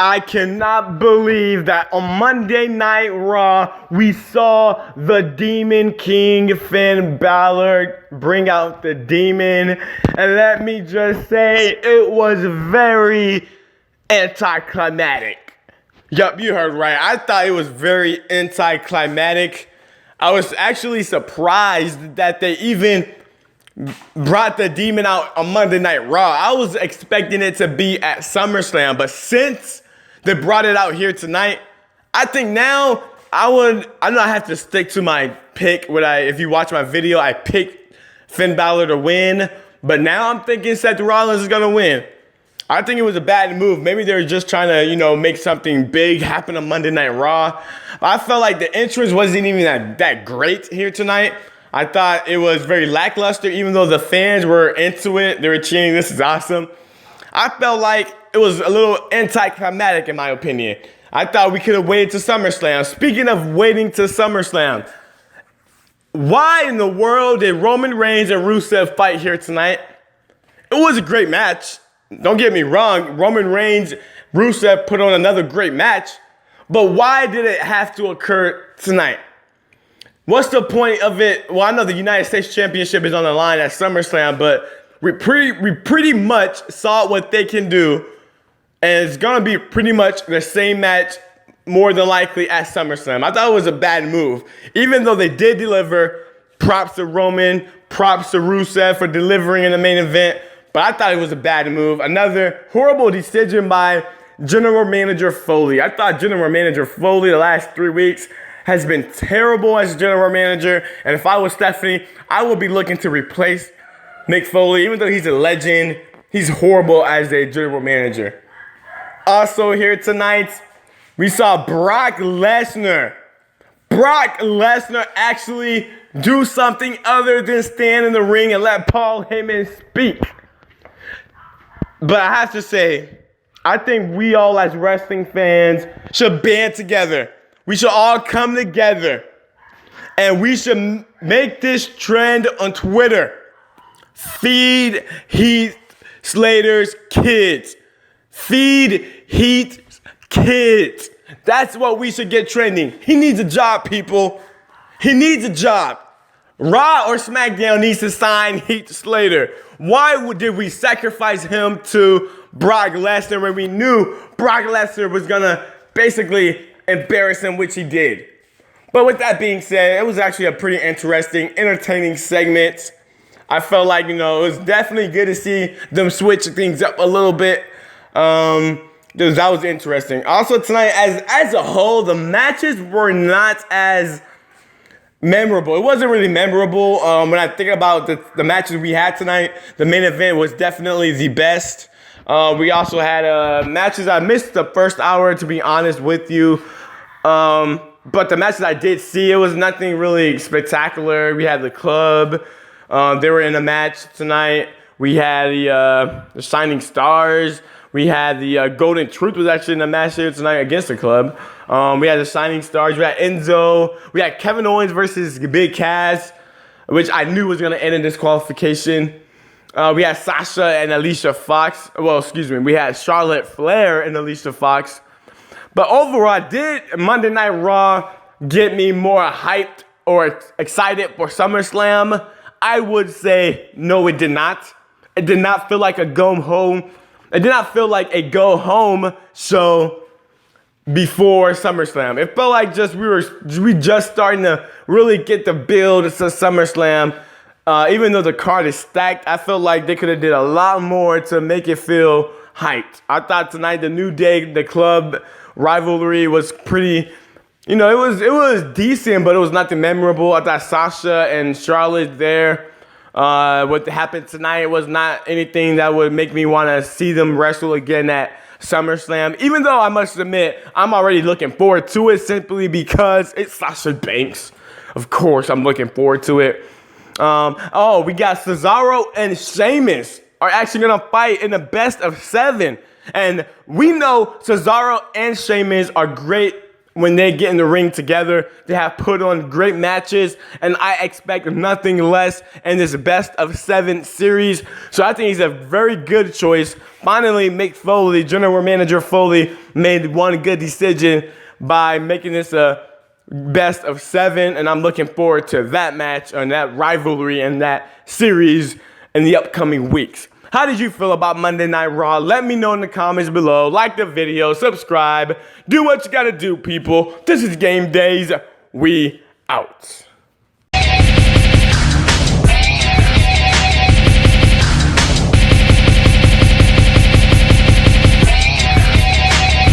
I cannot believe that on Monday Night Raw, we saw the Demon King Finn Balor bring out the demon. And let me just say, it was very anticlimactic. Yup, you heard right. I thought it was very anticlimactic. I was actually surprised that they even brought the demon out on Monday Night Raw. I was expecting it to be at SummerSlam, but since they brought it out here tonight, I think now I don't have to stick to my pick. If you watch my video, I picked Finn Balor to win, but now I'm thinking Seth Rollins is gonna win. I think it was a bad move. Maybe they were just trying to, make something big happen on Monday Night Raw. I felt like the entrance wasn't even that great here tonight. I thought it was very lackluster, even though the fans were into it. They were cheering, this is awesome. I felt like it was a little anticlimactic in my opinion. I thought we could have waited to SummerSlam. Speaking of waiting to SummerSlam, why in the world did Roman Reigns and Rusev fight here tonight? It was a great match. Don't get me wrong. Roman Reigns, Rusev put on another great match. But why did it have to occur tonight? What's the point of it? Well, I know the United States Championship is on the line at SummerSlam, but we pretty much saw what they can do. And it's going to be pretty much the same match, more than likely, at SummerSlam. I thought it was a bad move. Even though they did deliver, props to Roman, props to Rusev for delivering in the main event. But I thought it was a bad move. Another horrible decision by General Manager Foley. I thought General Manager Foley the last 3 weeks has been terrible as general manager. And if I was Stephanie, I would be looking to replace Mick Foley. Even though he's a legend, he's horrible as a general manager. Also here tonight, we saw Brock Lesnar. Brock Lesnar actually do something other than stand in the ring and let Paul Heyman speak. But I have to say, I think we all as wrestling fans should band together. We should all come together and we should make this trend on Twitter. Feed Heath Slater's kids. Feed Heath's kids. That's what we should get trending. He needs a job, people. He needs a job. Raw or SmackDown needs to sign Heath Slater. Why did we sacrifice him to Brock Lesnar when we knew Brock Lesnar was going to basically embarrass him, which he did? But with that being said, it was actually a pretty interesting, entertaining segment. I felt like, it was definitely good to see them switch things up a little bit. That was interesting. Also tonight, as a whole, the matches were not as memorable. It wasn't really memorable. When I think about the matches we had tonight, the main event was definitely the best. We also had matches. I missed the first hour, to be honest with you. But the matches I did see, it was nothing really spectacular. We had the club. They were in a match tonight. We had the Shining Stars. We had the Golden Truth was actually in a match here tonight against the club. We had the Shining Stars. We had Enzo. We had Kevin Owens versus Big Cass, which I knew was going to end in disqualification. We had Sasha and Alicia Fox. Well, excuse me. We had Charlotte Flair and Alicia Fox. But overall, did Monday Night Raw get me more hyped or excited for SummerSlam? I would say no, it did not. It did not feel like a go home. It did not feel like a go home show before SummerSlam. It felt like we just starting to really get the build to SummerSlam. Even though the card is stacked, I felt like they could have did a lot more to make it feel hyped. I thought tonight the New Day, the club rivalry was pretty, it was decent, but it was nothing memorable. I thought Sasha and Charlotte there, what happened tonight was not anything that would make me want to see them wrestle again at SummerSlam. Even though I must admit, I'm already looking forward to it simply because it's Sasha Banks. Of course, I'm looking forward to it. We got Cesaro and Sheamus are actually going to fight in the best of 7. And we know Cesaro and Sheamus are great when they get in the ring together. They have put on great matches, and I expect nothing less in this best of 7 series. So I think he's a very good choice. Finally, Mick Foley, General Manager Foley, made one good decision by making this a best of 7, and I'm looking forward to that match and that rivalry and that series in the upcoming weeks. How did you feel about Monday Night Raw? Let me know in the comments below. Like the video, subscribe, do what you gotta do, people. This is Game Days. We out.